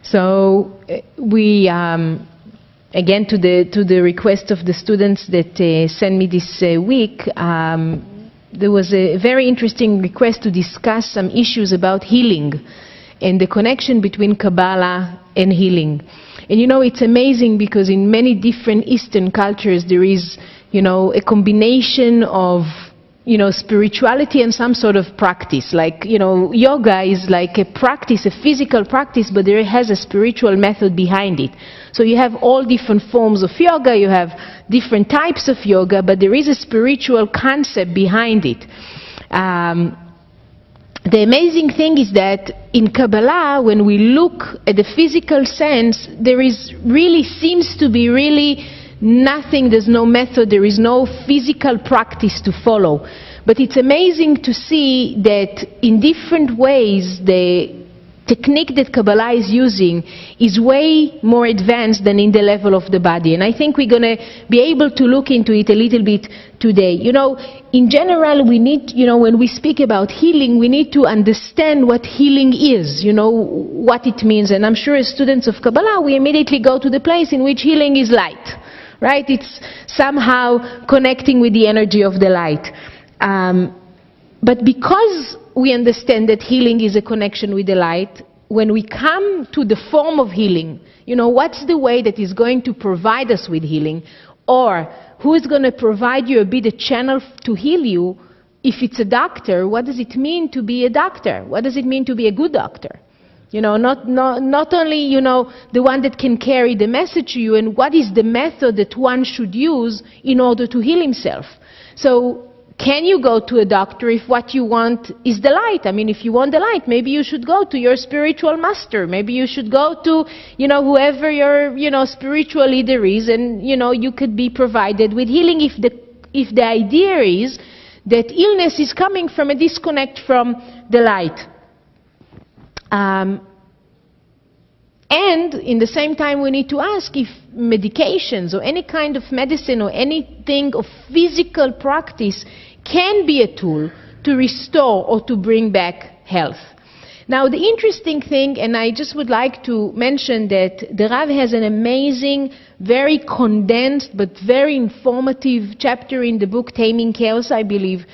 So we, again, to the request of the students that sent me this week, there was a very interesting request to discuss some issues about healing and the connection between Kabbalah and healing. And you know, it's amazing because in many different Eastern cultures there is, you know, a combination of, you know, spirituality and some sort of practice. Like, you know, yoga is like a practice, a physical practice, but there has a spiritual method behind it. So you have all different forms of yoga, you have different types of yoga, but there is a spiritual concept behind it. The amazing thing is that in Kabbalah, when we look at the physical sense, there is really, seems to be really nothing, there's no method, there is no physical practice to follow. But it's amazing to see that in different ways the technique that Kabbalah is using is way more advanced than in the level of the body. And I think we're going to be able to look into it a little bit today. You know, in general, we need, you know, when we speak about healing, we need to understand what healing is, you know, what it means. And I'm sure as students of Kabbalah, we immediately go to the place in which healing is light, right? It's somehow connecting with the energy of the light. But because we understand that healing is a connection with the light, when we come to the form of healing, you know, what's the way that is going to provide us with healing? Or who is going to provide you, be the channel to heal you? If it's a doctor, what does it mean to be a doctor? What does it mean to be a good doctor? You know, not only, you know, the one that can carry the message to you, and what is the method that one should use in order to heal himself. So, can you go to a doctor if what you want is the light? I mean, if you want the light, maybe you should go to your spiritual master. Maybe you should go to, you know, whoever your, you know, spiritual leader is, and, you know, you could be provided with healing if the idea is that illness is coming from a disconnect from the light. And in the same time, we need to ask if medications or any kind of medicine or anything of physical practice can be a tool to restore or to bring back health. Now, the interesting thing, and I just would like to mention that the Rav has an amazing, very condensed but very informative chapter in the book Taming Chaos, I believe,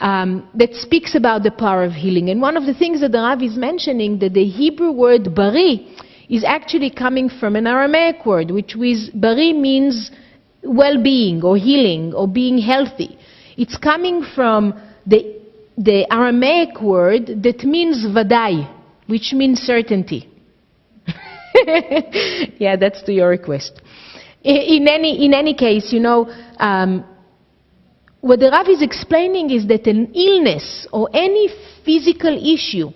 that speaks about the power of healing. And one of the things that the Rav is mentioning, that the Hebrew word bari is actually coming from an Aramaic word, which bari means well-being or healing or being healthy. It's coming from the Aramaic word that means vadai, which means certainty. Yeah, that's to your request. In any case, you know, what the Rav is explaining is that an illness or any physical issue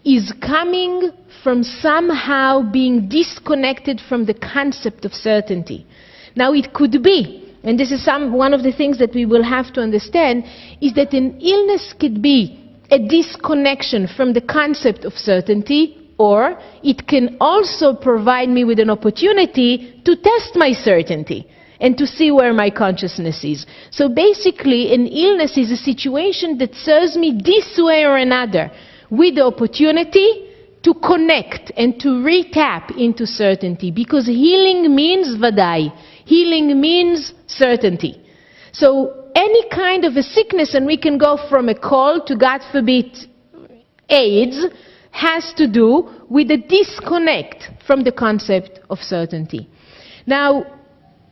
is coming from somehow being disconnected from the concept of certainty. Now, it could be, and this is one of the things that we will have to understand, is that an illness could be a disconnection from the concept of certainty, or it can also provide me with an opportunity to test my certainty and to see where my consciousness is. So basically, an illness is a situation that serves me this way or another, with the opportunity to connect and to re-tap into certainty, because healing means vadai. Healing means certainty. So any kind of a sickness, and we can go from a cold to, God forbid, AIDS, has to do with a disconnect from the concept of certainty. Now,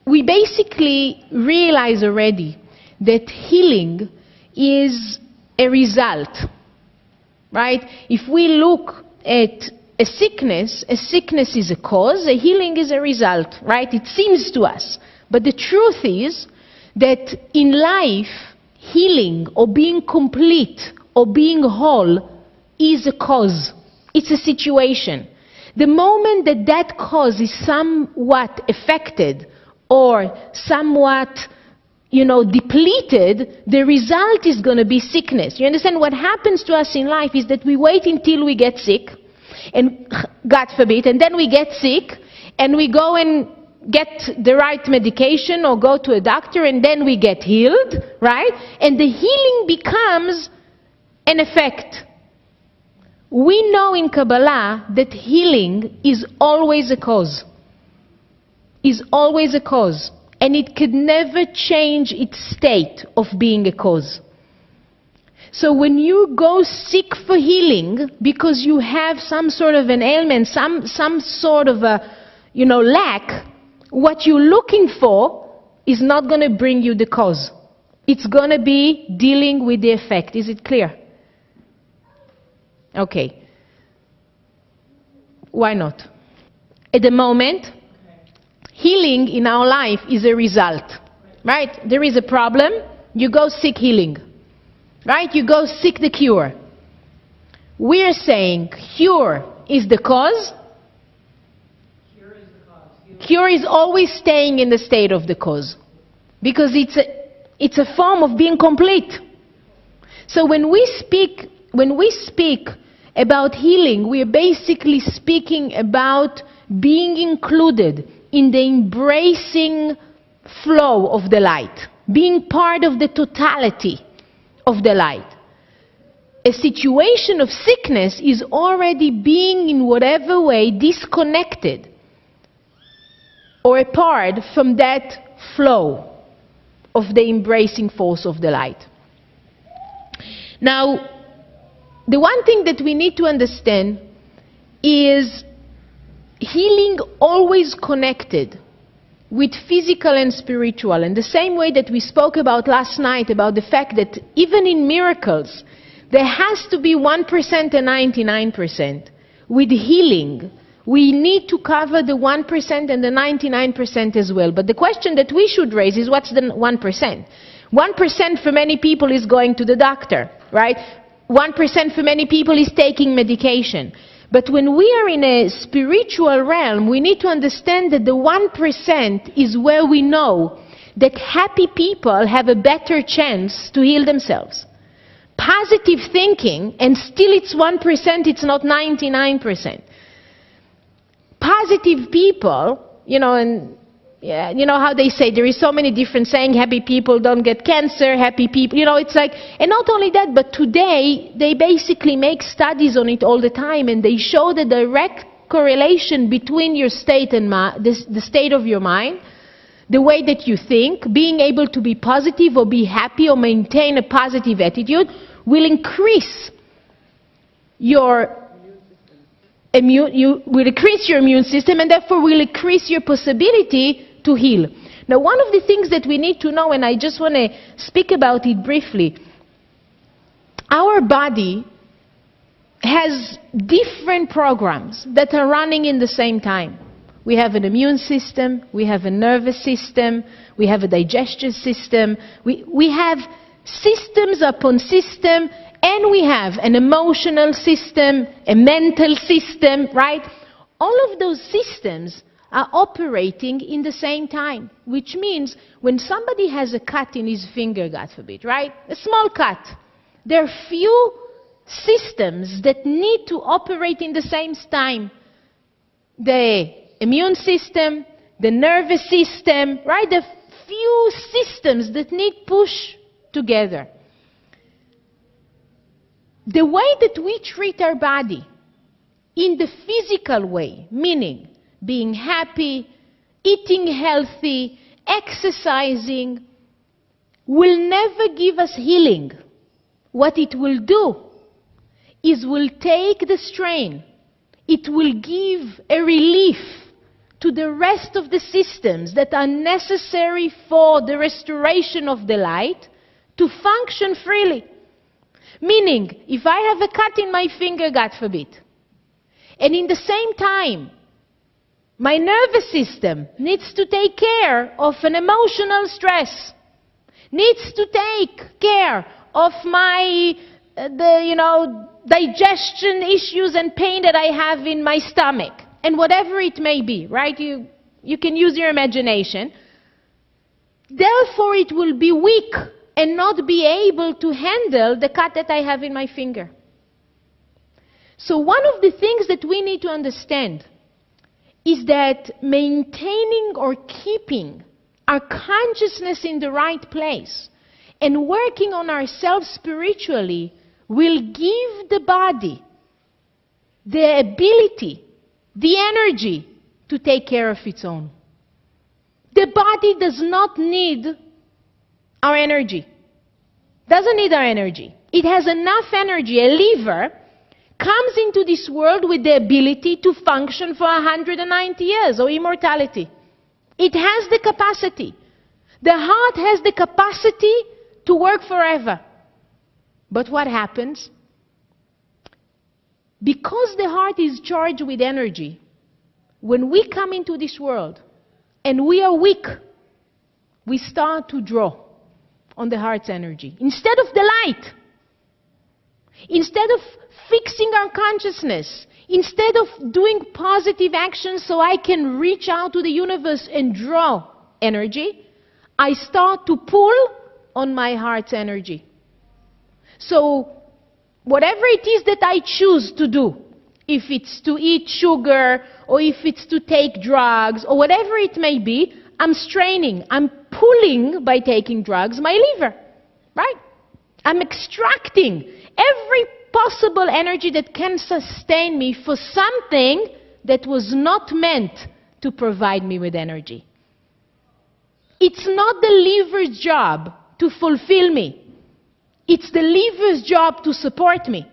we basically realize already that healing is a result, right? If we look at a sickness is a cause, a healing is a result, right? It seems to us. But the truth is that in life, healing or being complete or being whole is a cause. It's a situation. The moment that that cause is somewhat affected or somewhat, you know, depleted, the result is going to be sickness. You understand? What happens to us in life is that we wait until we get sick, and God forbid, and then we get sick, and we go and get the right medication or go to a doctor, and then we get healed, right? And the healing becomes an effect. We know in Kabbalah that healing is always a cause. Is always a cause. And it could never change its state of being a cause. So when you go seek for healing because you have some sort of an ailment, some sort of a, lack, what you're looking for is not going to bring you the cause. It's going to be dealing with the effect. Is it clear? Okay. Why not? At the moment, healing in our life is a result. Right? There is a problem, you go seek healing. Right? You go seek the cure. We're saying cure is the cause. Cure is always staying in the state of the cause. Because it's a form of being complete. So when we speak about healing, we are basically speaking about being included in the embracing flow of the light. Being part of the totality of the light. A situation of sickness is already being in whatever way disconnected or apart from that flow of the embracing force of the light. Now, the one thing that we need to understand is healing always connected with physical and spiritual. And the same way that we spoke about last night, about the fact that even in miracles, there has to be 1% and 99%. With healing, we need to cover the 1% and the 99% as well. But the question that we should raise is, what's the 1%? 1% for many people is going to the doctor, right? 1% for many people is taking medication. But when we are in a spiritual realm, we need to understand that the 1% is where we know that happy people have a better chance to heal themselves. Positive thinking, and still it's 1%, it's not 99%. Positive people, yeah, you know how they say there is so many different saying, happy people don't get cancer, happy people, it's like, and not only that, but today they basically make studies on it all the time, and they show the direct correlation between your state and the state of your mind, the way that you think, being able to be positive or be happy or maintain a positive attitude will increase your immune system, and therefore will increase your possibility to heal. Now, one of the things that we need to know, and I just want to speak about it briefly, our body has different programs that are running in the same time. We have an immune system, we have a nervous system, we have a digestive system, we have systems upon system, and we have an emotional system, a mental system, right? All of those systems are operating in the same time, which means when somebody has a cut in his finger, God forbid, right? A small cut. There are few systems that need to operate in the same time. The immune system, the nervous system, right? The few systems that need push together. The way that we treat our body in the physical way, meaning being happy, eating healthy, exercising, will never give us healing. What it will do is will take the strain. It will give a relief to the rest of the systems that are necessary for the restoration of the light to function freely. Meaning, if I have a cut in my finger, God forbid, and in the same time, my nervous system needs to take care of an emotional stress, needs to take care of my, digestion issues and pain that I have in my stomach, and whatever it may be, right? You can use your imagination. Therefore, it will be weak and not be able to handle the cut that I have in my finger. So one of the things that we need to understand is that maintaining or keeping our consciousness in the right place and working on ourselves spiritually will give the body the ability, the energy to take care of its own. The body does not need our energy. Doesn't need our energy. It has enough energy. A liver comes into this world with the ability to function for 190 years, or immortality. It has the capacity. The heart has the capacity to work forever. But what happens? Because the heart is charged with energy, when we come into this world and we are weak, we start to draw on the heart's energy. Instead of the light, instead of fixing our consciousness, instead of doing positive actions so I can reach out to the universe and draw energy, I start to pull on my heart's energy. So whatever it is that I choose to do, if it's to eat sugar, or if it's to take drugs, or whatever it may be, I'm straining, I'm pulling by taking drugs my liver, right? I'm extracting every possible energy that can sustain me for something that was not meant to provide me with energy. It's not the liver's job to fulfill me. It's the liver's job to support me.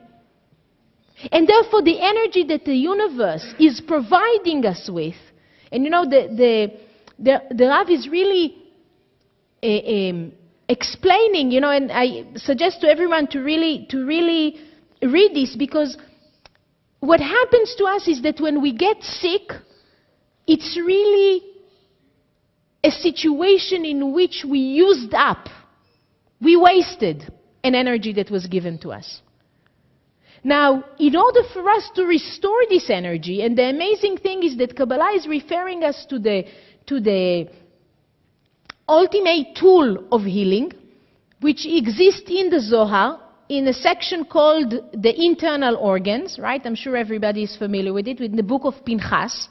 And therefore, the energy that the universe is providing us with, and you know, the Rav is really explaining, you know, and I suggest to everyone to really read this, because what happens to us is that when we get sick, it's really a situation in which we used up, we wasted an energy that was given to us. Now, in order for us to restore this energy, and the amazing thing is that Kabbalah is referring us to the ultimate tool of healing, which exists in the Zohar, in a section called the internal organs, right? I'm sure everybody is familiar with it, with the book of Pinchas.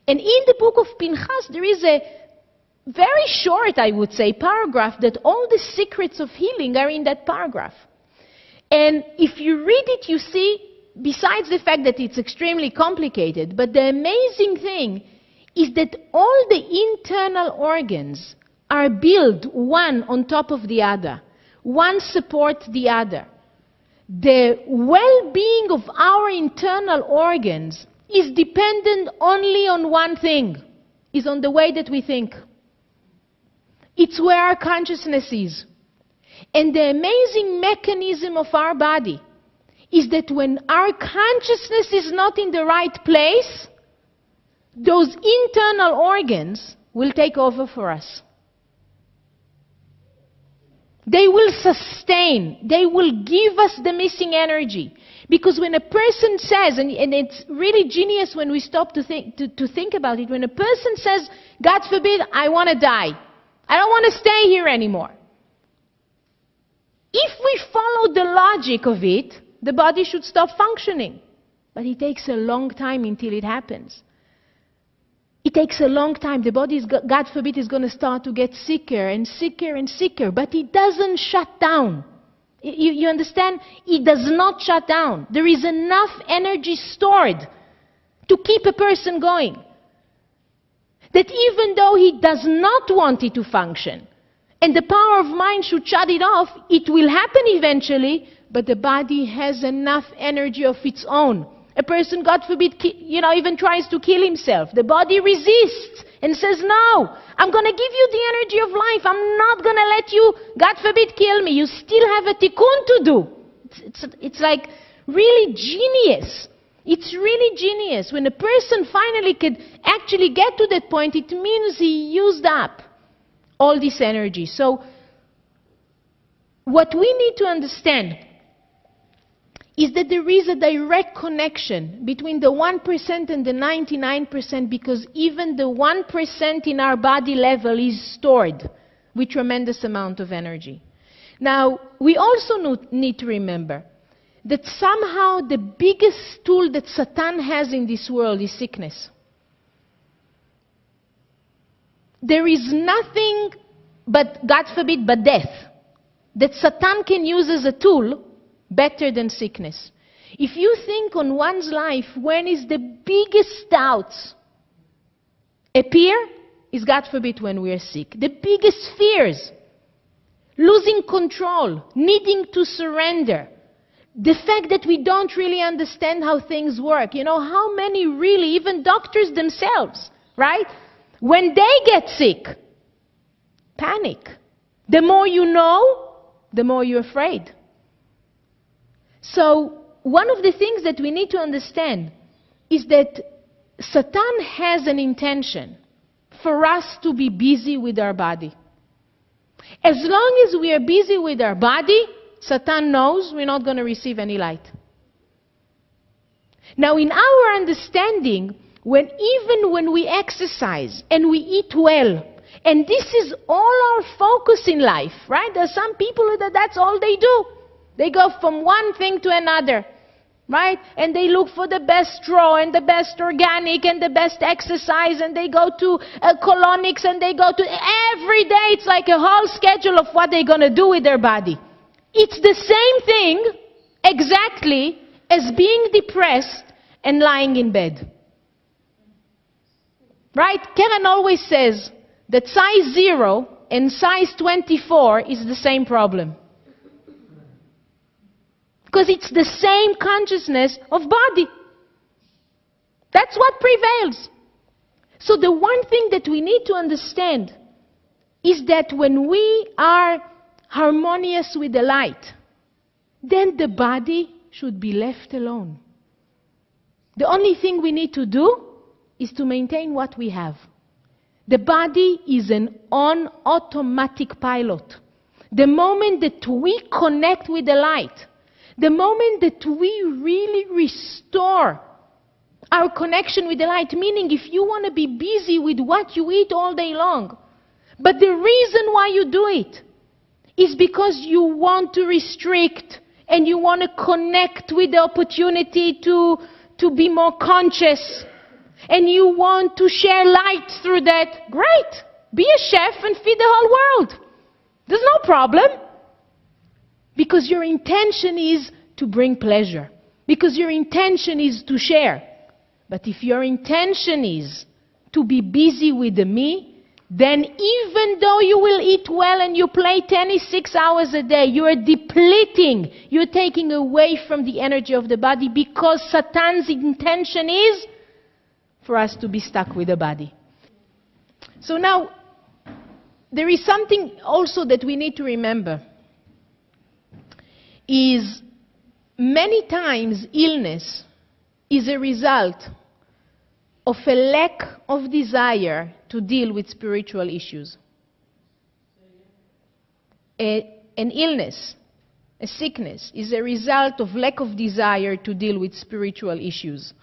And in the book of Pinchas, there is a very short, I would say, paragraph that all the secrets of healing are in that paragraph. And if you read it, you see, besides the fact that it's extremely complicated, but the amazing thing is that all the internal organs are built one on top of the other. One supports the other. The well-being of our internal organs is dependent only on one thing, is on the way that we think. It's where our consciousness is. And the amazing mechanism of our body is that when our consciousness is not in the right place, those internal organs will take over for us. They will sustain, they will give us the missing energy. Because when a person says, and it's really genius when we stop to think about it, when a person says, God forbid, I want to die, I don't want to stay here anymore. If we follow the logic of it, the body should stop functioning. But it takes a long time until it happens. It takes a long time. The body, God forbid, is going to start to get sicker and sicker and sicker. But it doesn't shut down. You understand? It does not shut down. There is enough energy stored to keep a person going. That even though he does not want it to function, and the power of mind should shut it off, it will happen eventually, but the body has enough energy of its own. A person, God forbid, even tries to kill himself. The body resists and says, no, I'm going to give you the energy of life. I'm not going to let you, God forbid, kill me. You still have a tikkun to do. It's like really genius. It's really genius. When a person finally can actually get to that point, it means he used up all this energy. So what we need to understand is that there is a direct connection between the 1% and the 99%, because even the 1% in our body level is stored with tremendous amount of energy. Now, we also need to remember that somehow the biggest tool that Satan has in this world is sickness. There is nothing but, God forbid, but death that Satan can use as a tool better than sickness. If you think on one's life, when is the biggest doubts appear, is God forbid when we are sick. The biggest fears, losing control, needing to surrender. The fact that we don't really understand how things work. You know, how many really, even doctors themselves, right? When they get sick, panic. The more you know, the more you're afraid. So, one of the things that we need to understand is that Satan has an intention for us to be busy with our body. As long as we are busy with our body, Satan knows we're not going to receive any light. Now, in our understanding, even when we exercise and we eat well, and this is all our focus in life, right? There are some people that's all they do. They go from one thing to another, right? And they look for the best raw and the best organic and the best exercise, and they go to colonics, and they go to every day. It's like a whole schedule of what they're going to do with their body. It's the same thing exactly as being depressed and lying in bed. Right? Karen always says that size 0 and size 24 is the same problem. Because it's the same consciousness of body. That's what prevails. So the one thing that we need to understand is that when we are harmonious with the light, then the body should be left alone. The only thing we need to do is to maintain what we have. The body is an automatic pilot. The moment that we connect with the light, the moment that we really restore our connection with the light, meaning if you want to be busy with what you eat all day long, but the reason why you do it is because you want to restrict and you want to connect with the opportunity to be more conscious, and you want to share light through that, great. Be a chef and feed the whole world. There's no problem. Because your intention is to bring pleasure. Because your intention is to share. But if your intention is to be busy with the me, then even though you will eat well and you play tennis 6 hours a day, you are depleting, you're taking away from the energy of the body, because Satan's intention is for us to be stuck with the body. So now, there is something also that we need to remember, is many times illness is a result of a lack of desire to deal with spiritual issues. An illness, a sickness, is a result of lack of desire to deal with spiritual issues.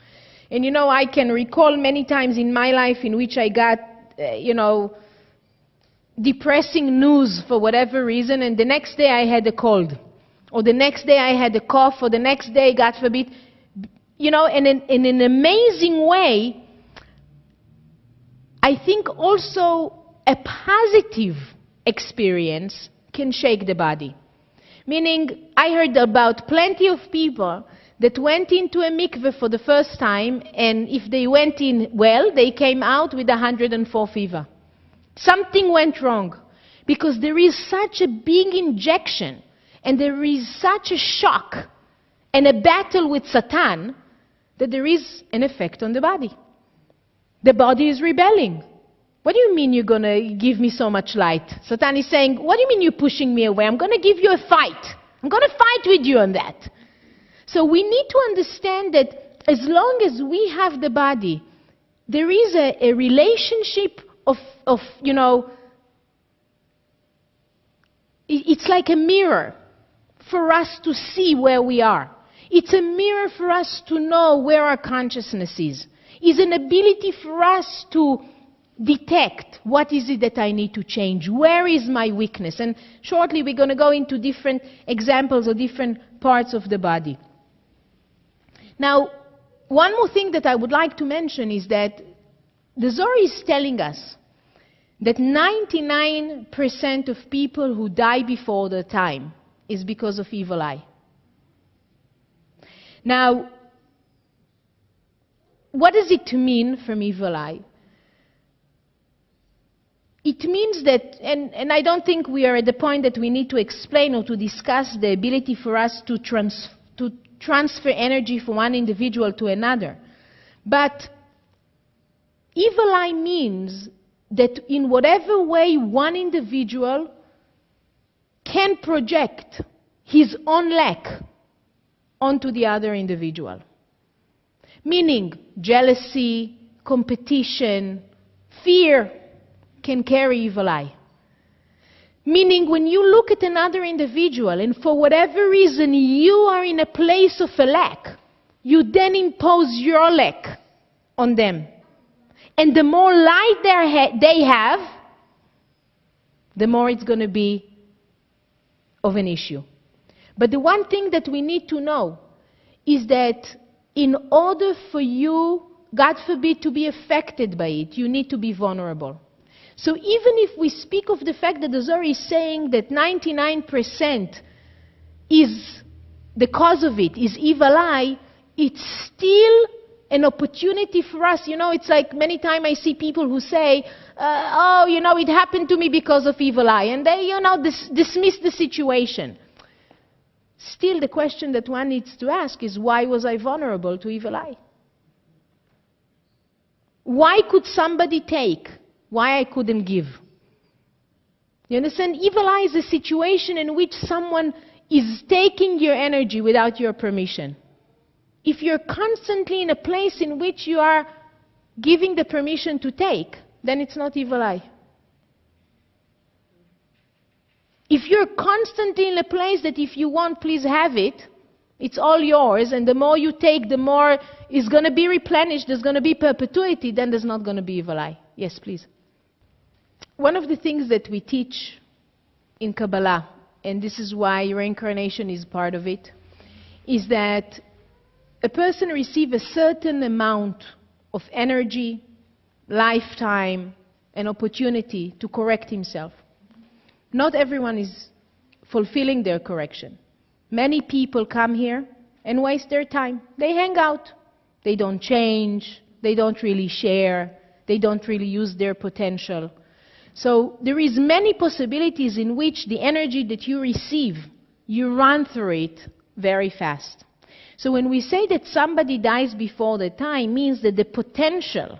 And you know, I can recall many times in my life in which I got, depressing news for whatever reason, and the next day I had a cold. Or the next day I had a cough, or the next day, God forbid, and in an amazing way, I think also a positive experience can shake the body. Meaning, I heard about plenty of people that went into a mikveh for the first time, and if they went in well, they came out with 104 fever. Something went wrong, because there is such a big injection, and there is such a shock and a battle with Satan, that there is an effect on the body. The body is rebelling. What do you mean you're going to give me so much light? Satan is saying, what do you mean you're pushing me away? I'm going to give you a fight. I'm going to fight with you on that. So we need to understand that as long as we have the body, there is a relationship of it's like a mirror for us to see where we are. It's a mirror for us to know where our consciousness is. It's an ability for us to detect what is it that I need to change. Where is my weakness? And shortly we're going to go into different examples of different parts of the body. Now, one more thing that I would like to mention is that the Zohar is telling us that 99% of people who die before their time is because of evil eye. Now, what does it mean from evil eye? It means that, and I don't think we are at the point that we need to explain or to discuss the ability for us to transfer energy from one individual to another. But evil eye means that in whatever way one individual can project his own lack onto the other individual. Meaning jealousy, competition, fear can carry evil eye. Meaning when you look at another individual and for whatever reason you are in a place of a lack, you then impose your lack on them. And the more light they have, the more it's going to be of an issue. But the one thing that we need to know is that in order for you, God forbid, to be affected by it, you need to be vulnerable. So even if we speak of the fact that the Zohar is saying that 99% is the cause of it, is evil eye, it's still an opportunity for us. You know, it's like many times I see people who say, oh, you know, it happened to me because of evil eye. And they, you know, dismiss the situation. Still, the question that one needs to ask is, why was I vulnerable to evil eye? Why could somebody take? Why I couldn't give? You understand? Evil eye is a situation in which someone is taking your energy without your permission. If you're constantly in a place in which you are giving the permission to take, then it's not evil eye. If you're constantly in a place that if you want, please have it, it's all yours, and the more you take, the more is going to be replenished, there's going to be perpetuity, then there's not going to be evil eye. Yes, please. One of the things that we teach in Kabbalah, and this is why reincarnation is part of it, is that a person receives a certain amount of energy, lifetime, and opportunity to correct himself. Not everyone is fulfilling their correction. Many people come here and waste their time. They hang out. They don't change. They don't really share. They don't really use their potential. So there is many possibilities in which the energy that you receive, you run through it very fast. So when we say that somebody dies before the time, means that the potential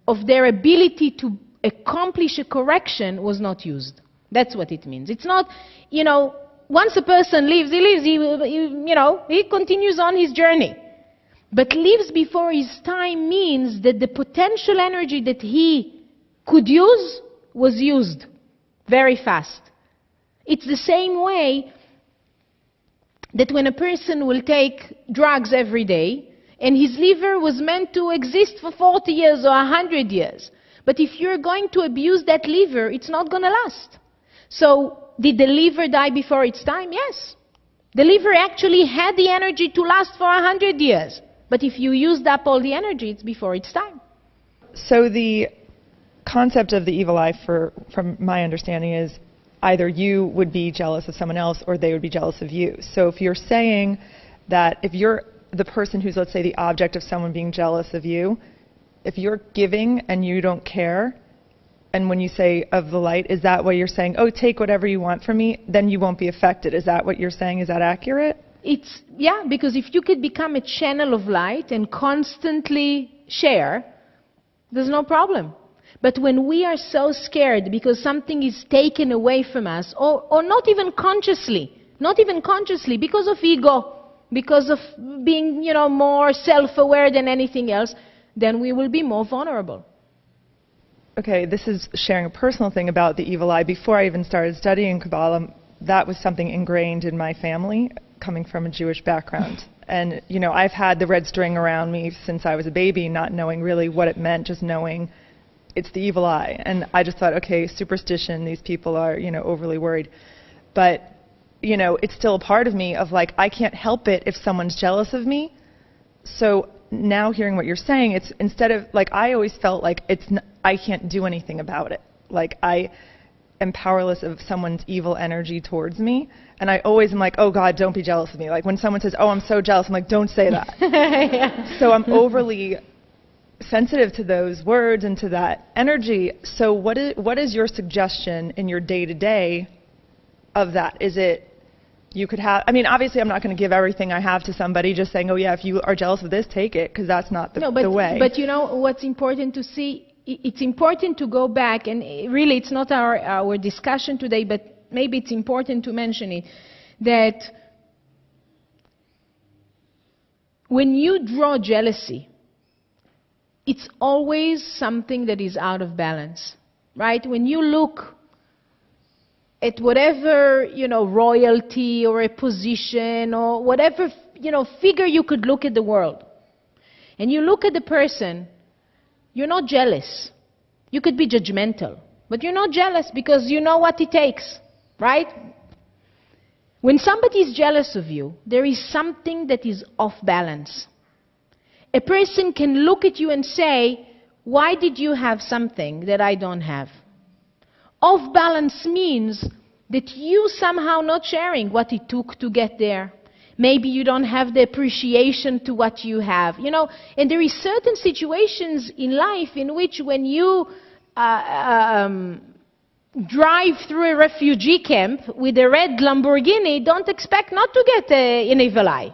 of their ability to accomplish a correction was not used. That's what it means. It's not, you know, once a person lives, he continues on his journey. But lives before his time means that the potential energy that he could use was used very fast. It's the same way that when a person will take drugs every day, and his liver was meant to exist for 40 years or 100 years. But if you're going to abuse that liver, it's not going to last. So, did the liver die before its time? Yes. The liver actually had the energy to last for 100 years. But if you used up all the energy, it's before its time. So the concept of the evil eye, from my understanding, is either you would be jealous of someone else or they would be jealous of you. So if you're saying that if you're the person who's, let's say, the object of someone being jealous of you, if you're giving and you don't care, and when you say of the light, is that what you're saying? Oh, take whatever you want from me, then you won't be affected. Is that what you're saying? Is that accurate? Yeah, because if you could become a channel of light and constantly share, there's no problem. But when we are so scared because something is taken away from us, or not even consciously, because of ego, because of being, more self-aware than anything else, then we will be more vulnerable. Okay, this is sharing a personal thing about the evil eye. Before I even started studying Kabbalah, that was something ingrained in my family, coming from a Jewish background. And, I've had the red string around me since I was a baby, not knowing really what it meant, just knowing it's the evil eye. And I just thought, okay, superstition, these people are, overly worried. But, it's still a part of me of like, I can't help it if someone's jealous of me. So now hearing what you're saying, it's instead of, like, I always felt like I can't do anything about it. Like, am powerless of someone's evil energy towards me. And I always am like, oh God, don't be jealous of me. Like when someone says, oh, I'm so jealous, I'm like, don't say that. Yeah. So I'm overly sensitive to those words and to that energy. So what is your suggestion in your day-to-day of that? Is it you could have, I mean, obviously I'm not going to give everything I have to somebody just saying, oh yeah, if you are jealous of this, take it, because that's not the way. But you know what's important to see? It's important to go back, and really it's not our discussion today, but maybe it's important to mention it, that when you draw jealousy, it's always something that is out of balance, right? When you look at whatever, royalty or a position or whatever, figure you could look at the world, and you look at the person, you're not jealous. You could be judgmental, but you're not jealous because you know what it takes, right? When somebody is jealous of you, there is something that is off balance. A person can look at you and say, why did you have something that I don't have? Off balance means that you somehow not sharing what it took to get there. Maybe you don't have the appreciation to what you have, and there is certain situations in life in which when you drive through a refugee camp with a red Lamborghini, don't expect not to get an evil eye.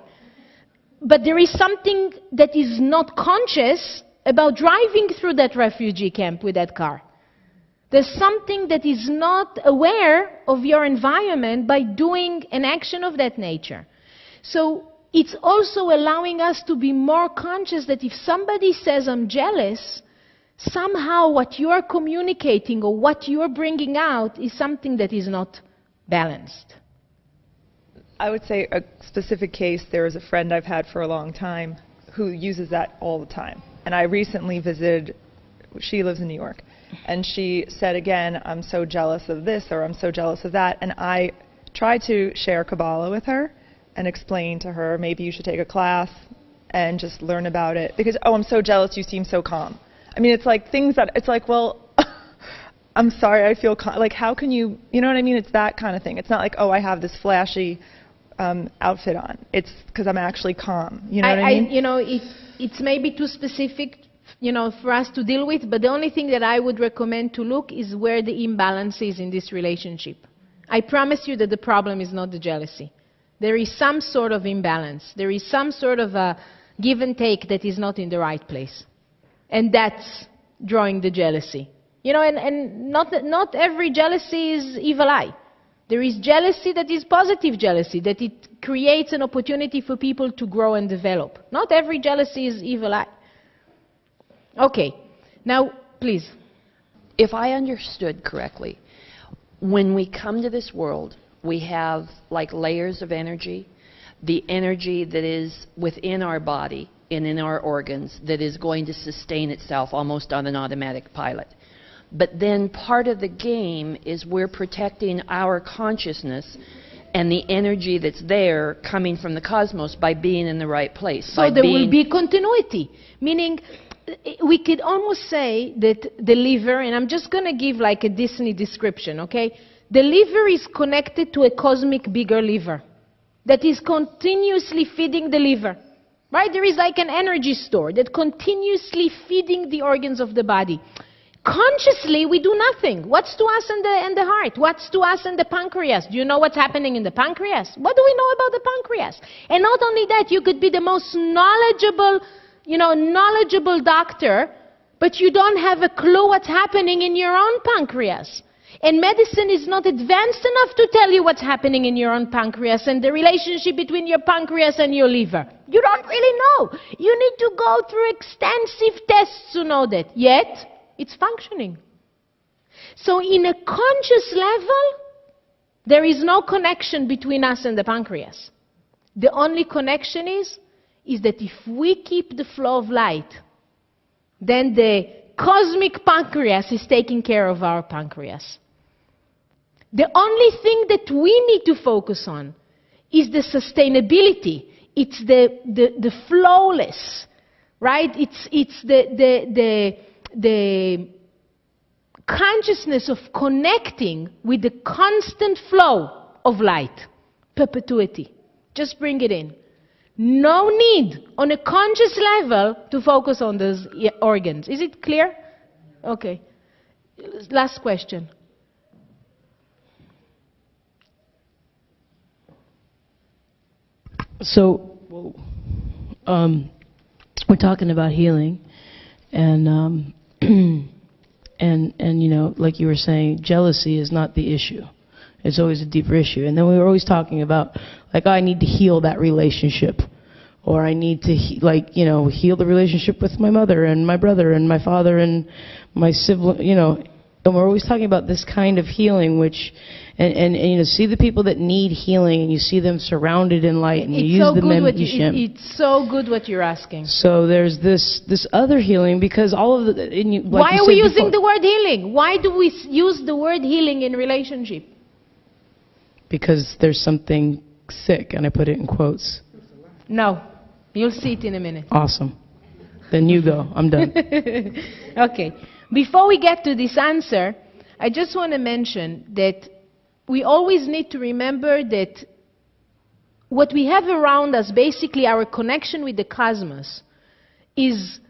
But there is something that is not conscious about driving through that refugee camp with that car. There's something that is not aware of your environment by doing an action of that nature. So it's also allowing us to be more conscious that if somebody says, I'm jealous, somehow what you're communicating or what you're bringing out is something that is not balanced. I would say a specific case, there is a friend I've had for a long time who uses that all the time. And I recently visited, she lives in New York, and she said again, I'm so jealous of this or I'm so jealous of that. And I tried to share Kabbalah with her and explain to her, maybe you should take a class and just learn about it. Because, oh, I'm so jealous, you seem so calm. I mean, it's like things that, it's like, well, I'm sorry, I feel calm. Like, how can you, you know what I mean? It's that kind of thing. It's not like, oh, I have this flashy outfit on. It's because I'm actually calm. You know what I mean? It's maybe too specific, for us to deal with, but the only thing that I would recommend to look is where the imbalance is in this relationship. I promise you that the problem is not the jealousy. There is some sort of imbalance. There is some sort of a give and take that is not in the right place. And that's drawing the jealousy. And not every jealousy is evil eye. There is jealousy that is positive jealousy, that it creates an opportunity for people to grow and develop. Not every jealousy is evil eye. Okay, now please. If I understood correctly, when we come to this world, we have like layers of energy, the energy that is within our body and in our organs that is going to sustain itself almost on an automatic pilot. But then part of the game is we're protecting our consciousness and the energy that's there coming from the cosmos by being in the right place. So there will be continuity, meaning we could almost say that the liver, and I'm just going to give like a Disney description, okay? The liver is connected to a cosmic bigger liver that is continuously feeding the liver, right? There is like an energy store that continuously feeding the organs of the body. Consciously, we do nothing. What's to us in the heart? What's to us in the pancreas? Do you know what's happening in the pancreas? What do we know about the pancreas? And not only that, you could be the most knowledgeable doctor, but you don't have a clue what's happening in your own pancreas. And medicine is not advanced enough to tell you what's happening in your own pancreas and the relationship between your pancreas and your liver. You don't really know. You need to go through extensive tests to know that. Yet, it's functioning. So in a conscious level, there is no connection between us and the pancreas. The only connection is that if we keep the flow of light, then the cosmic pancreas is taking care of our pancreas. The only thing that we need to focus on is the sustainability. It's the flawless, right? It's the consciousness of connecting with the constant flow of light, perpetuity. Just bring it in. No need on a conscious level to focus on those organs. Is it clear? Okay. Last question. So, we're talking about healing, and and you know, like you were saying, jealousy is not the issue. It's always a deeper issue. And then we were always talking about, like, I need to heal that relationship, or I need to heal the relationship with my mother and my brother and my father and my sibling, you know. And we're always talking about this kind of healing, which, and you know, see the people that need healing, and you see them surrounded in light, and you use the Mem Ishem. It's so good what you're asking. So there's this other healing, because all of the... Why are we using the word healing? Why do we use the word healing in relationship? Because there's something sick, and I put it in quotes. No. You'll see it in a minute. Awesome. Then you go. I'm done. Okay. Before we get to this answer, I just want to mention that we always need to remember that what we have around us, basically our connection with the cosmos, is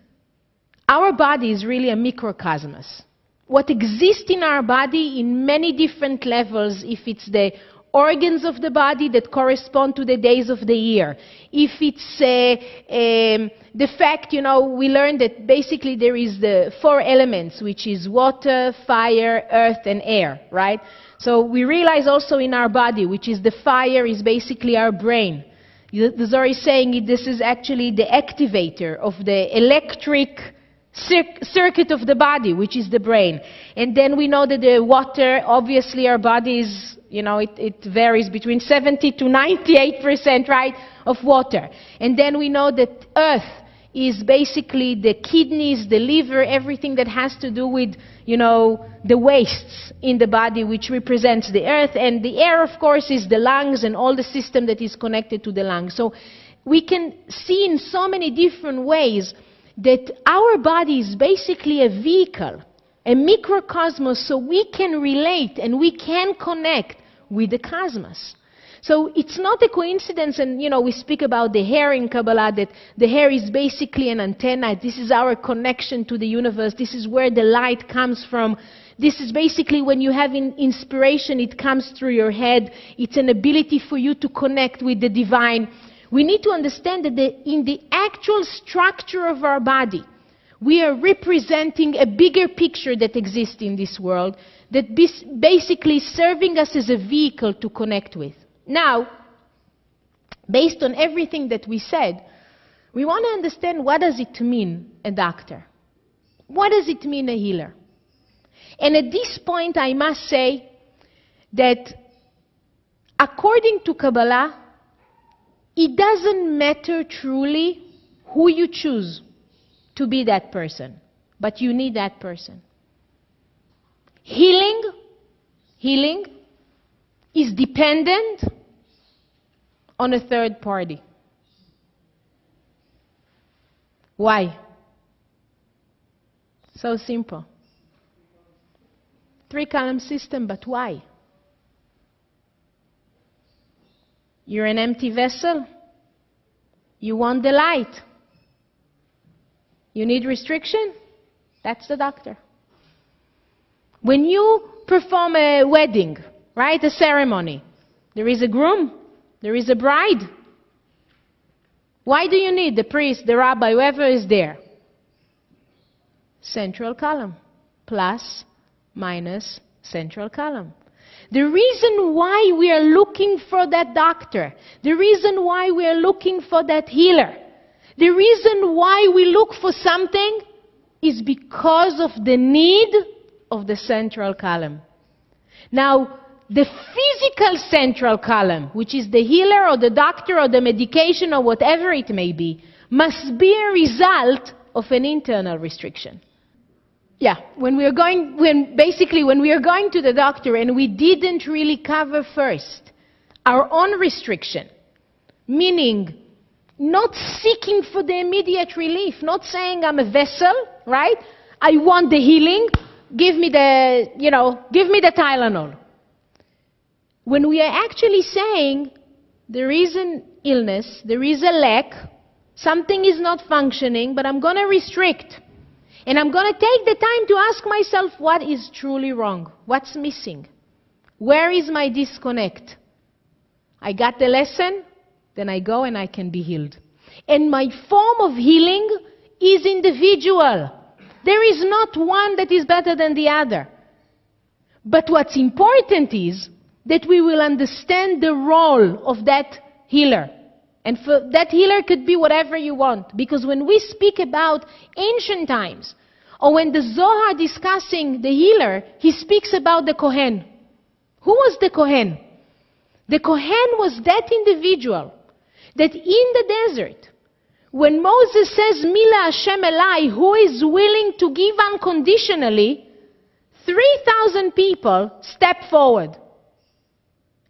our body is really a microcosmos. What exists in our body in many different levels, if it's the organs of the body that correspond to the days of the year. If it's the fact, you know, we learned that basically there is the 4 elements, which is water, fire, earth, and air, right? So we realize also in our body, which is the fire, is basically our brain. The Zohar is saying this is actually the activator of the electric circuit of the body, which is the brain. And then we know that the water, obviously our body is, you know, it varies between 70 to 98%, right, of water. And then we know that earth is basically the kidneys, the liver, everything that has to do with, you know, the wastes in the body, which represents the earth. And the air, of course, is the lungs and all the system that is connected to the lungs. So we can see in so many different ways that our body is basically a vehicle, a microcosmos, so we can relate and we can connect with the cosmos. So it's not a coincidence, and you know, we speak about the hair in Kabbalah, that the hair is basically an antenna. This is our connection to the universe. This is where the light comes from. This is basically when you have inspiration, it comes through your head. It's an ability for you to connect with the divine. We need to understand that in the actual structure of our body, we are representing a bigger picture that exists in this world, that basically serving us as a vehicle to connect with. Now, based on everything that we said, we want to understand, what does it mean, a doctor? What does it mean, a healer? And at this point, I must say that according to Kabbalah, it doesn't matter truly who you choose to be that person, but you need that person. Healing is dependent on a third party. Why? So simple. 3-column system, but why? You're an empty vessel. You want the light. You need restriction? That's the doctor. When you perform a wedding, right, a ceremony, there is a groom, there is a bride. Why do you need the priest, the rabbi, whoever is there? Central column. Plus, minus, central column. The reason why we are looking for that doctor, the reason why we are looking for that healer, the reason why we look for something is because of the need of the central column. Now, the physical central column, which is the healer or the doctor or the medication or whatever it may be, must be a result of an internal restriction. Yeah, when we are going to the doctor and we didn't really cover first our own restriction, meaning not seeking for the immediate relief, not saying I'm a vessel, right? I want the healing, give me the Tylenol. When we are actually saying there is an illness, there is a lack, something is not functioning, but I'm going to restrict. And I'm going to take the time to ask myself what is truly wrong, what's missing, where is my disconnect. I got the lesson, then I go and I can be healed. And my form of healing is individual. There is not one that is better than the other. But what's important is that we will understand the role of that healer. And for that healer could be whatever you want. Because when we speak about ancient times, or when the Zohar discussing the healer, he speaks about the Kohen. Who was the Kohen? The Kohen was that individual that in the desert, when Moses says, Mila Hashem Elai, who is willing to give unconditionally, 3,000 people stepped forward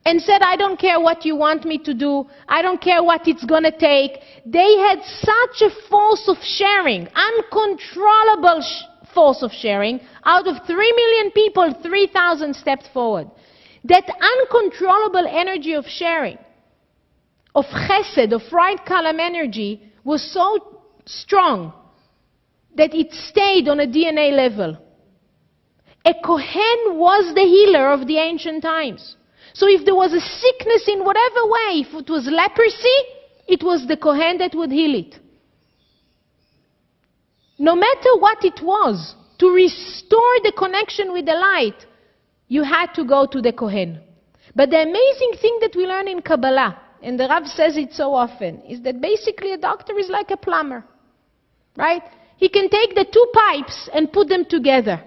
and said, I don't care what you want me to do. I don't care what it's going to take. They had such a force of sharing, uncontrollable force of sharing. Out of 3 million people, 3,000 stepped forward. That uncontrollable energy of sharing, of chesed, of right kalam energy, was so strong that it stayed on a DNA level. A Kohen was the healer of the ancient times. So if there was a sickness in whatever way, if it was leprosy, it was the Kohen that would heal it. No matter what it was, to restore the connection with the light, you had to go to the Kohen. But the amazing thing that we learn in Kabbalah, and the Rav says it so often, is that basically a doctor is like a plumber, right? He can take the two pipes and put them together.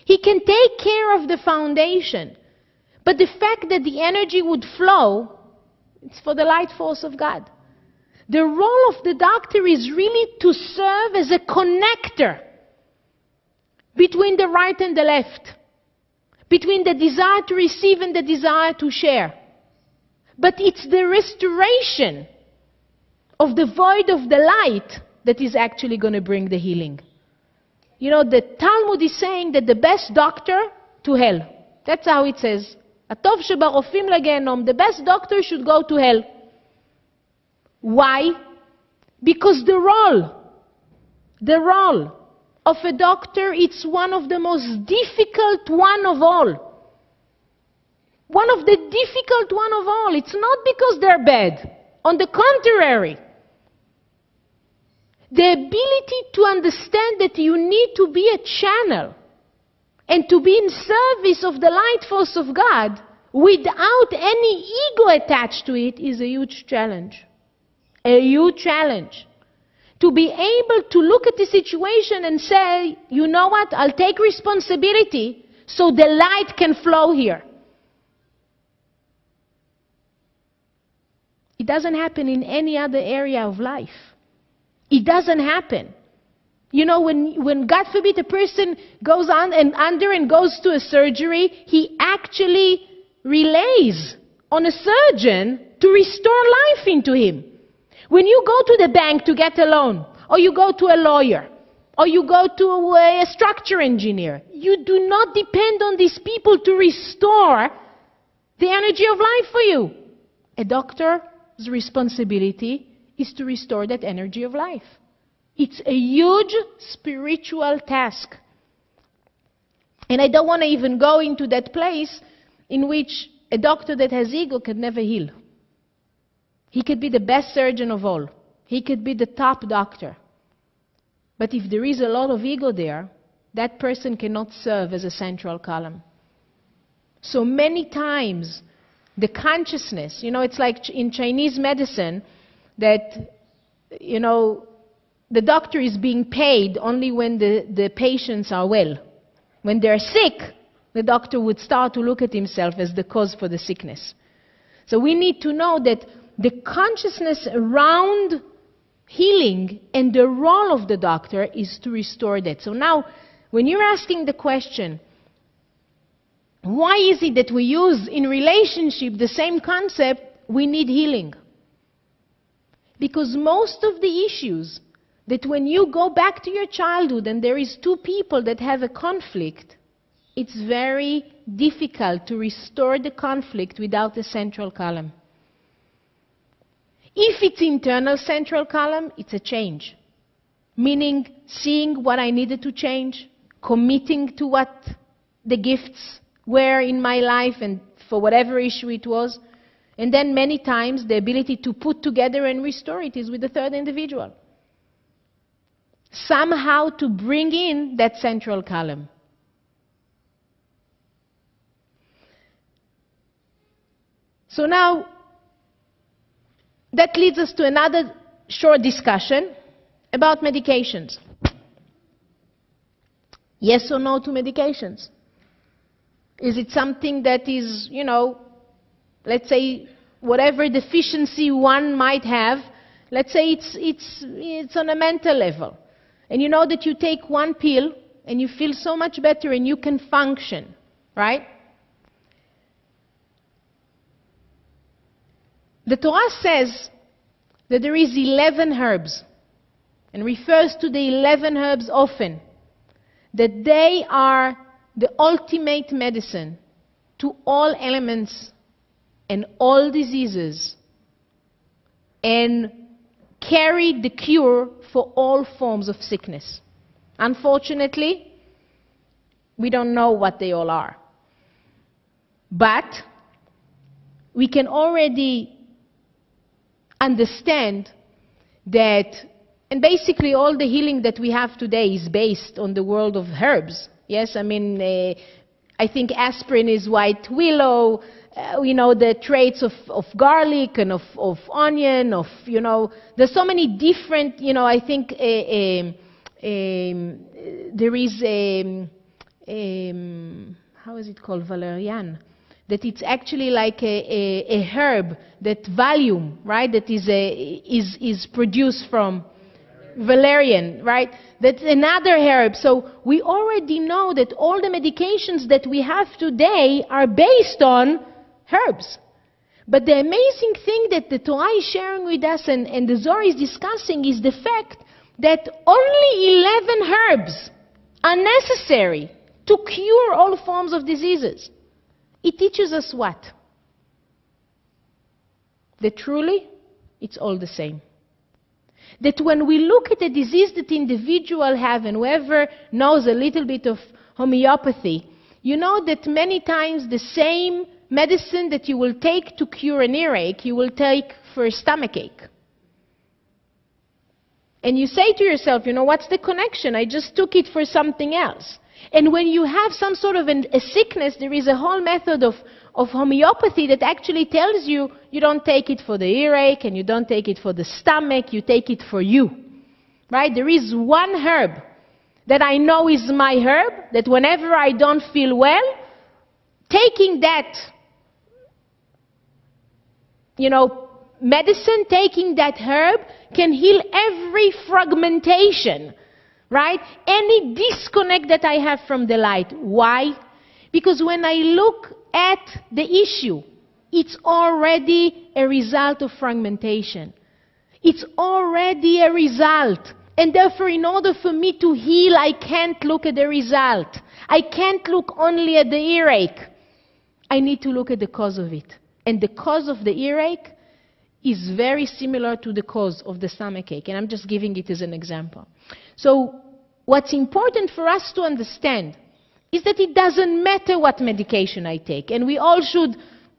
He can take care of the foundation. But the fact that the energy would flow, it's for the light force of God. The role of the doctor is really to serve as a connector between the right and the left, between the desire to receive and the desire to share. But it's the restoration of the void of the light that is actually going to bring the healing. You know, the Talmud is saying that the best doctor to hell. That's how it says. Atov shebarofim legehenom. The best doctor should go to hell. Why? Because the role of a doctor, it's one of the most difficult one of all. One of the difficult one of all. It's not because they're bad. On the contrary. The ability to understand that you need to be a channel and to be in service of the light force of God without any ego attached to it is a huge challenge. A huge challenge. To be able to look at the situation and say, you know what, I'll take responsibility so the light can flow here. It doesn't happen in any other area of life. It doesn't happen. You know, when God forbid a person goes on and under and goes to a surgery, he actually relays on a surgeon to restore life into him. When you go to the bank to get a loan, or you go to a lawyer, or you go to a structure engineer, you do not depend on these people to restore the energy of life for you. A doctor's responsibility is to restore that energy of life. It's a huge spiritual task. And I don't want to even go into that place in which a doctor that has ego can never heal. He could be the best surgeon of all. He could be the top doctor. But if there is a lot of ego there, that person cannot serve as a central column. So many times, the consciousness, you know, it's like in Chinese medicine that, you know, the doctor is being paid only when the patients are well. When they're sick, the doctor would start to look at himself as the cause for the sickness. So we need to know that the consciousness around healing and the role of the doctor is to restore that. So now, when you're asking the question, why is it that we use in relationship the same concept, we need healing? Because most of the issues that when you go back to your childhood and there is two people that have a conflict, it's very difficult to restore the conflict without a central column. If it's internal central column, it's a change. Meaning seeing what I needed to change, committing to what the gifts were in my life and for whatever issue it was. And then many times the ability to put together and restore it is with the third individual. Somehow to bring in that central column. So now, that leads us to another short discussion about medications. Yes or no to medications? Is it something that is, let's say, whatever deficiency one might have, let's say it's on a mental level. And you know that you take one pill and you feel so much better and you can function, right? The Torah says that there is 11 herbs, and refers to the 11 herbs often, that they are the ultimate medicine to all elements and all diseases, and carry the cure for all forms of sickness. Unfortunately, we don't know what they all are. But we can already understand that, and basically all the healing that we have today is based on the world of herbs. Yes, I think aspirin is white willow, the traits of garlic and of onion, there's so many different, I think there is how is it called, valerian, that it's actually like a herb, that Valium, right, that is produced from valerian, right? That's another herb. So we already know that all the medications that we have today are based on herbs. But the amazing thing that the Torah is sharing with us and the Zohar is discussing is the fact that only 11 herbs are necessary to cure all forms of diseases. It teaches us what? That truly, it's all the same. That when we look at a disease that individuals have, and whoever knows a little bit of homeopathy, you know that many times the same medicine that you will take to cure an earache, you will take for a stomachache. And you say to yourself, what's the connection? I just took it for something else. And when you have some sort of a sickness, there is a whole method of homeopathy that actually tells you, you don't take it for the earache and you don't take it for the stomach, you take it for you. Right? There is one herb that I know is my herb, that whenever I don't feel well, taking that, medicine, taking that herb can heal every fragmentation, right? Any disconnect that I have from the light. Why? Because when I look at the issue, it's already a result of fragmentation. It's already a result. And therefore, in order for me to heal, I can't look at the result. I can't look only at the earache. I need to look at the cause of it. And the cause of the earache is very similar to the cause of the stomachache. And I'm just giving it as an example. So what's important for us to understand is that it doesn't matter what medication I take. And we all should,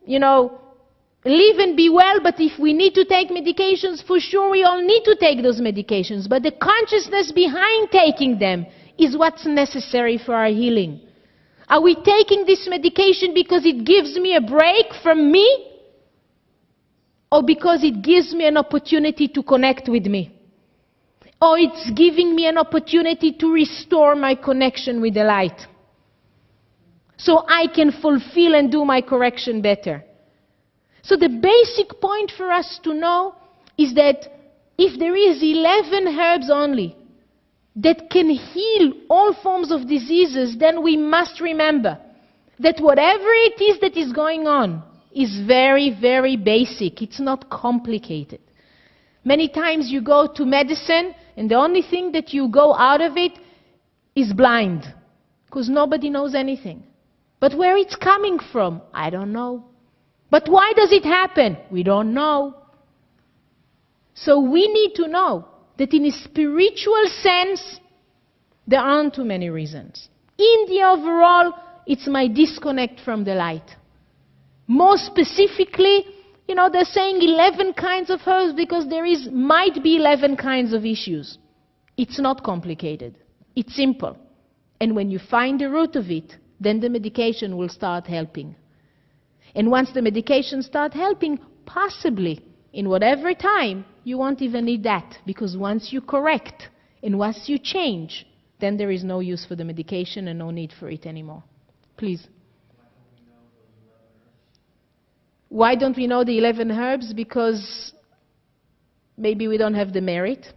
live and be well, but if we need to take medications, for sure we all need to take those medications. But the consciousness behind taking them is what's necessary for our healing. Are we taking this medication because it gives me a break from me? Or because it gives me an opportunity to connect with me? Or it's giving me an opportunity to restore my connection with the light, so I can fulfill and do my correction better? So the basic point for us to know is that if there is 11 herbs only that can heal all forms of diseases, then we must remember that whatever it is that is going on is very, very basic. It's not complicated. Many times you go to medicine and the only thing that you go out of it is blind, because nobody knows anything. But where it's coming from, I don't know. But why does it happen? We don't know. So we need to know that in a spiritual sense, there aren't too many reasons. In the overall, it's my disconnect from the light. More specifically, they're saying 11 kinds of herbs because might be 11 kinds of issues. It's not complicated. It's simple. And when you find the root of it, then the medication will start helping. And once the medication starts helping, possibly, in whatever time, you won't even need that. Because once you correct and once you change, then there is no use for the medication and no need for it anymore. Please. Why don't we know the 11 herbs? Because maybe we don't have the merit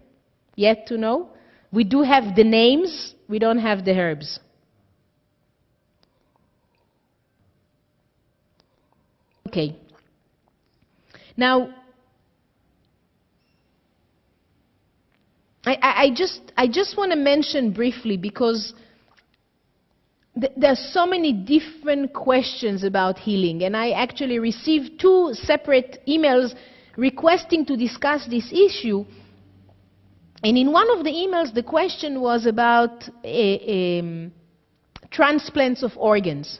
yet to know. We do have the names, we don't have the herbs. Okay. Now, I just want to mention briefly, because there are so many different questions about healing, and I actually received 2 separate emails requesting to discuss this issue. And in one of the emails, the question was about transplants of organs.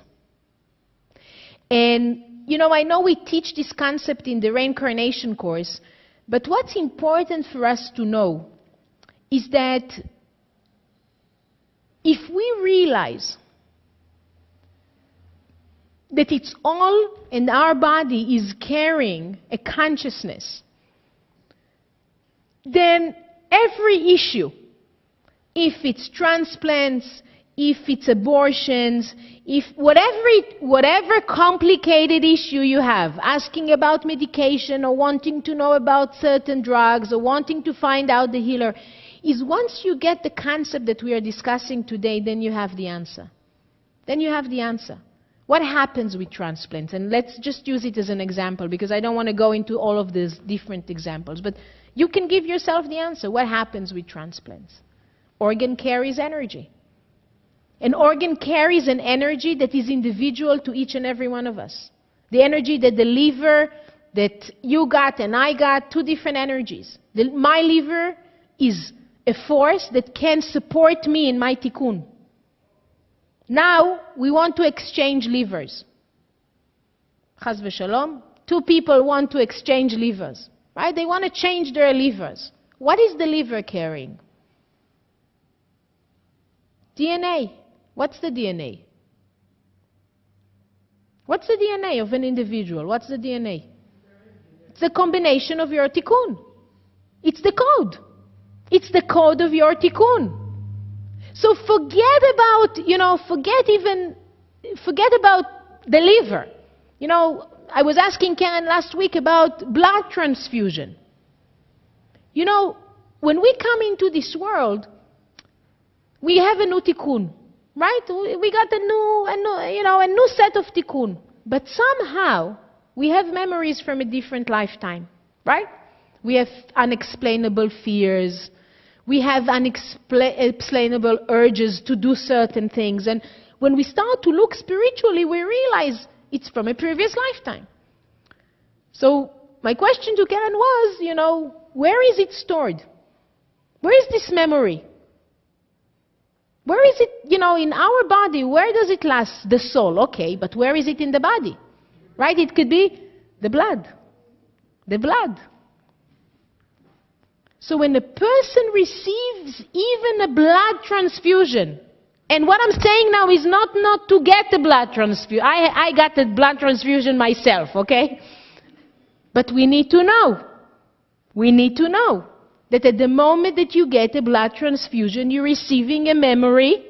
And, I know we teach this concept in the reincarnation course, but what's important for us to know is that if we realize that it's all, and our body is carrying a consciousness, then every issue, if it's transplants, if it's abortions, if whatever complicated issue you have, asking about medication or wanting to know about certain drugs or wanting to find out the healer, is once you get the concept that we are discussing today, then you have the answer. Then you have the answer. What happens with transplants? And let's just use it as an example, because I don't want to go into all of these different examples. But you can give yourself the answer. What happens with transplants? Organ carries energy. An organ carries an energy that is individual to each and every one of us. The energy that the liver, that you got and I got, 2 different energies. My liver is a force that can support me in my tikkun. Now, we want to exchange livers. Chas v'shalom. 2 people want to exchange livers. Right? They want to change their livers. What is the liver carrying? DNA. What's the DNA? What's the DNA of an individual? What's the DNA? It's the combination of your tikkun. It's the code. It's the code of your tikkun. So forget about the liver. I was asking Karen last week about blood transfusion. When we come into this world, we have a new tikkun, right? We got a new set of tikkun. But somehow, we have memories from a different lifetime, right? We have unexplainable fears. We have unexplainable urges to do certain things. And when we start to look spiritually, we realize it's from a previous lifetime. So my question to Karen was, where is it stored? Where is this memory? Where is it, in our body, where does it last? The soul, okay, but where is it in the body? Right? It could be the blood. The blood. So when a person receives even a blood transfusion, and what I'm saying now is not to get a blood transfusion. I got a blood transfusion myself, okay? But we need to know. We need to know that at the moment that you get a blood transfusion, you're receiving a memory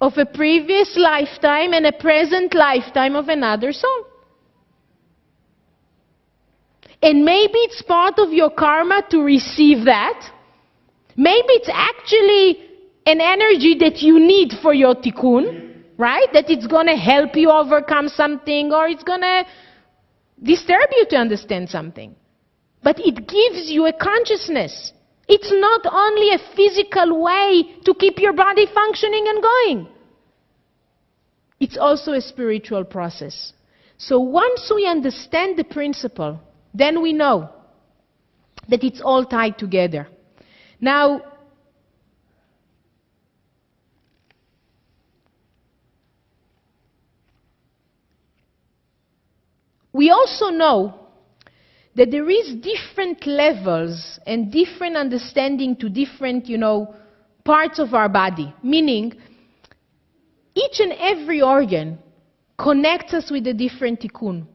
of a previous lifetime and a present lifetime of another soul. And maybe it's part of your karma to receive that. Maybe it's actually an energy that you need for your tikkun, right? That it's going to help you overcome something, or it's going to disturb you to understand something. But it gives you a consciousness. It's not only a physical way to keep your body functioning and going. It's also a spiritual process. So once we understand the principle, then we know that it's all tied together. Now, we also know that there is different levels and different understanding to different, parts of our body. Meaning, each and every organ connects us with a different tikkun.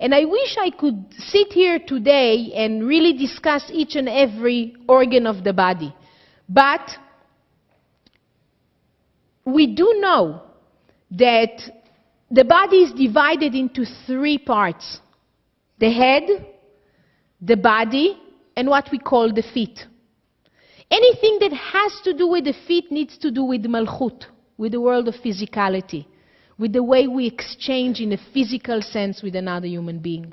And I wish I could sit here today and really discuss each and every organ of the body. But we do know that the body is divided into 3 parts: the head, the body, and what we call the feet. Anything that has to do with the feet needs to do with Malchut, with the world of physicality, with the way we exchange in a physical sense with another human being.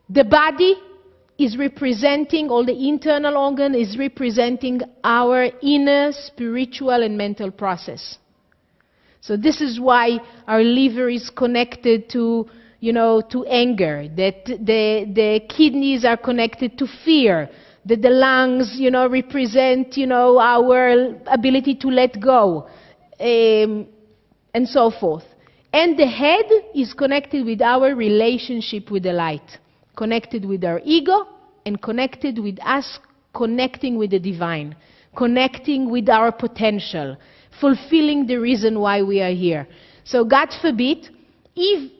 The body is representing, all the internal organ is representing our inner spiritual and mental process. So this is why our liver is connected to, to anger, that the kidneys are connected to fear, that the lungs, represent, our ability to let go, and so forth. And the head is connected with our relationship with the light, connected with our ego, and connected with us connecting with the divine, connecting with our potential, fulfilling the reason why we are here. So God forbid, if,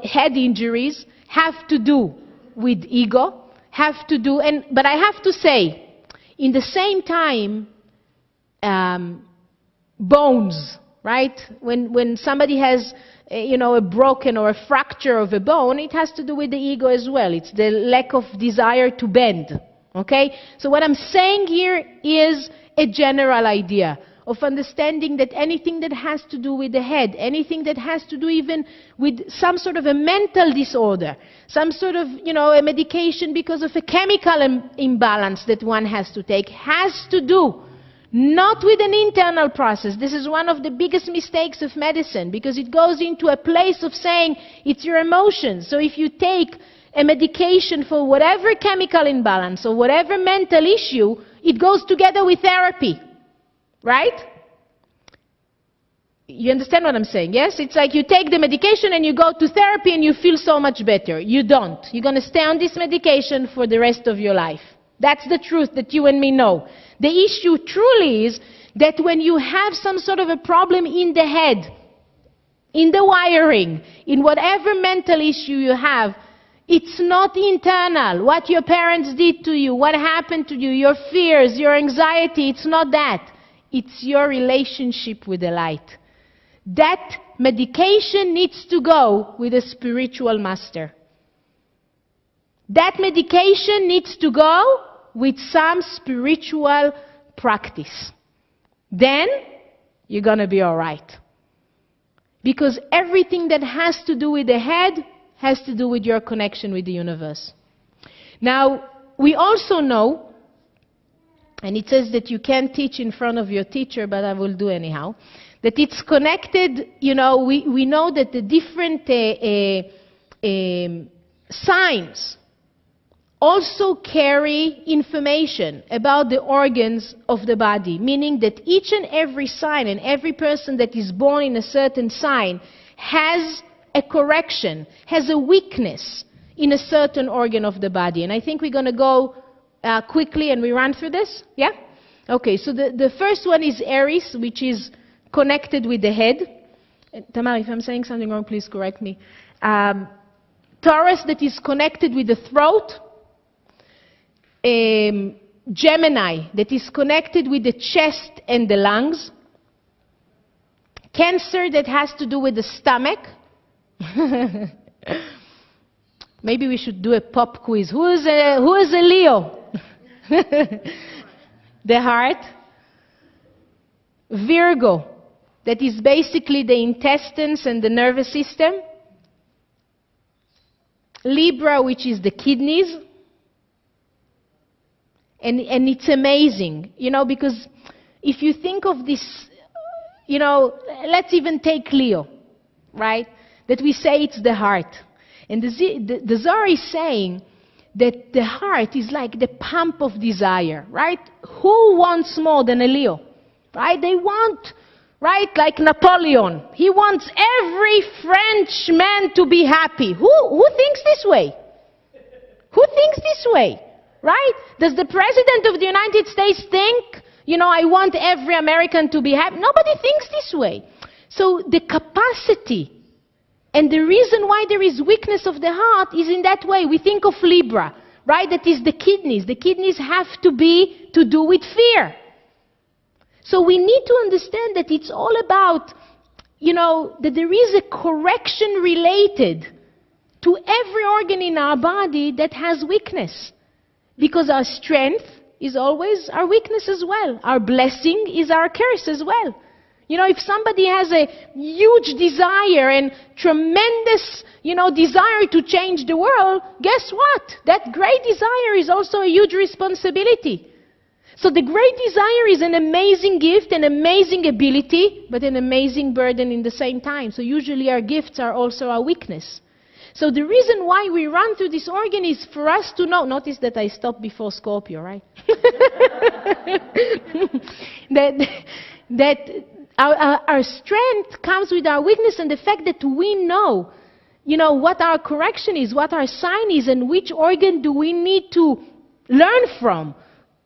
head injuries have to do with ego, but I have to say, in the same time, bones, right? When somebody has, a broken or a fracture of a bone, it has to do with the ego as well. It's the lack of desire to bend, okay? So what I'm saying here is a general idea of understanding that anything that has to do with the head, anything that has to do even with some sort of a mental disorder, some sort of, a medication because of a chemical imbalance that one has to take, has to do not with an internal process. This is one of the biggest mistakes of medicine, because it goes into a place of saying it's your emotions. So if you take a medication for whatever chemical imbalance or whatever mental issue, it goes together with therapy. Right? You understand what I'm saying? Yes? It's like you take the medication and you go to therapy and you feel so much better. You don't. You're going to stay on this medication for the rest of your life. That's the truth that you and me know. The issue truly is that when you have some sort of a problem in the head, in the wiring, in whatever mental issue you have, it's not internal. What your parents did to you, what happened to you, your fears, your anxiety, it's not that. It's your relationship with the light. That medication needs to go with a spiritual master. That medication needs to go with some spiritual practice. Then you're going to be all right. Because everything that has to do with the head has to do with your connection with the universe. Now, we also know, and it says that you can't teach in front of your teacher, but I will do anyhow, that it's connected, we know that the different signs also carry information about the organs of the body, meaning that each and every sign and every person that is born in a certain sign has a correction, has a weakness in a certain organ of the body. And I think we're going to go quickly and we run through this? Yeah? Okay, so the first one is Aries, which is connected with the head. Tamar, if I'm saying something wrong, please correct me. Taurus, that is connected with the throat. Gemini, that is connected with the chest and the lungs. Cancer, that has to do with the stomach. Maybe we should do a pop quiz. Who is a Leo? The heart. Virgo, that is basically the intestines and the nervous system. Libra, which is the kidneys. And it's amazing, because if you think of this, let's even take Leo, right? That we say it's the heart. And the Zohar is saying that the heart is like the pump of desire, right? Who wants more than a Leo, right? They want, right, like Napoleon. He wants every Frenchman to be happy. Who thinks this way? Who thinks this way, right? Does the President of the United States think, I want every American to be happy? Nobody thinks this way. So the capacity and the reason why there is weakness of the heart is in that way. We think of Libra, right? That is the kidneys. The kidneys have to be to do with fear. So we need to understand that it's all about, that there is a correction related to every organ in our body that has weakness. Because our strength is always our weakness as well. Our blessing is our curse as well. If somebody has a huge desire and tremendous, desire to change the world, guess what? That great desire is also a huge responsibility. So the great desire is an amazing gift, an amazing ability, but an amazing burden in the same time. So usually our gifts are also our weakness. So the reason why we run through this organ is for us to know. Notice that I stopped before Scorpio, right? that our strength comes with our weakness, and the fact that we know, what our correction is, what our sign is, and which organ do we need to learn from,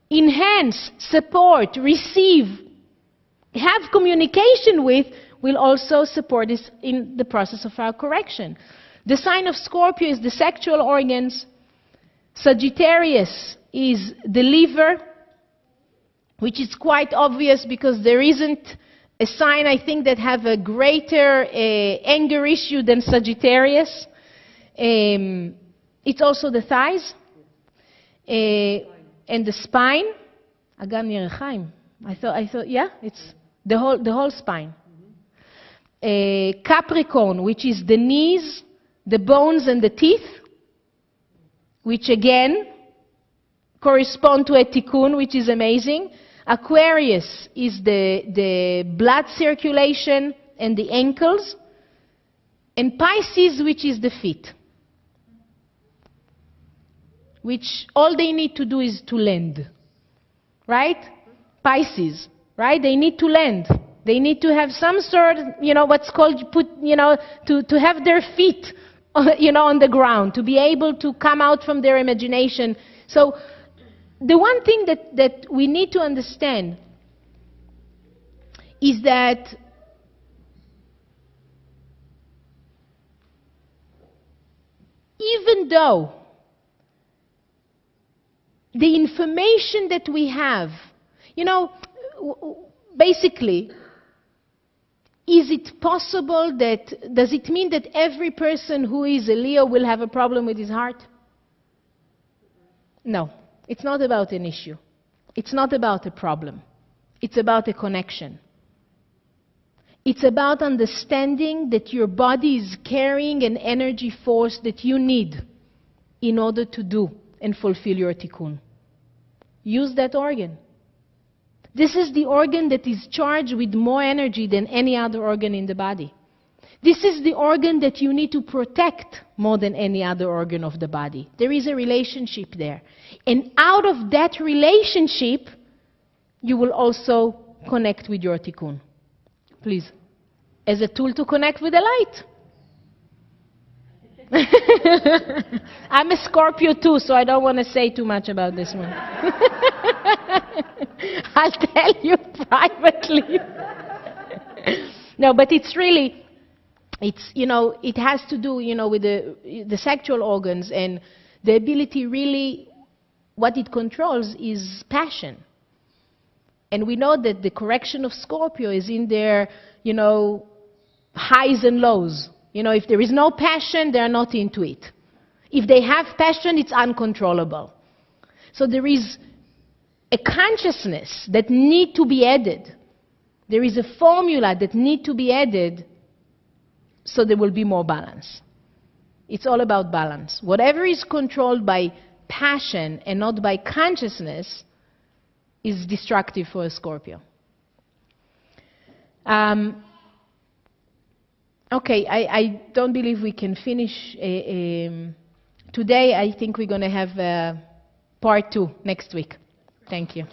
enhance, support, receive, have communication with, will also support us in the process of our correction. The sign of Scorpio is the sexual organs. Sagittarius is the liver, which is quite obvious because there isn't a sign, I think, that have a greater anger issue than Sagittarius. It's also the thighs and the spine. Agan Yerechaim. I thought, yeah, it's the whole spine. Capricorn, which is the knees, the bones and the teeth, which again correspond to a tikkun, which is amazing. Aquarius is the blood circulation and the ankles. And Pisces, which is the feet, which all they need to do is to land. Right? Pisces, right? They need to land. They need to have some sort, what's called, to have their feet, on the ground, to be able to come out from their imagination. So the one thing that we need to understand is that even though the information that we have, basically, is it possible does it mean that every person who is a Leo will have a problem with his heart? No, it's not about an issue. It's not about a problem. It's about a connection. It's about understanding that your body is carrying an energy force that you need in order to do and fulfill your tikkun. Use that organ. This is the organ that is charged with more energy than any other organ in the body. This is the organ that you need to protect more than any other organ of the body. There is a relationship there. And out of that relationship, you will also connect with your tikkun. Please. As a tool to connect with the light. I'm a Scorpio too, so I don't want to say too much about this one. I'll tell you privately. No, but it's really, it has to do, with the sexual organs, and the ability really, what it controls is passion. And we know that the correction of Scorpio is in their, highs and lows. If there is no passion, they are not into it. If they have passion, it's uncontrollable. So there is a consciousness that need to be added. There is a formula that need to be added so there will be more balance. It's all about balance. Whatever is controlled by passion and not by consciousness is destructive for a Scorpio. Okay, I don't believe we can finish today. I think we're going to have part 2 next week. Thank you.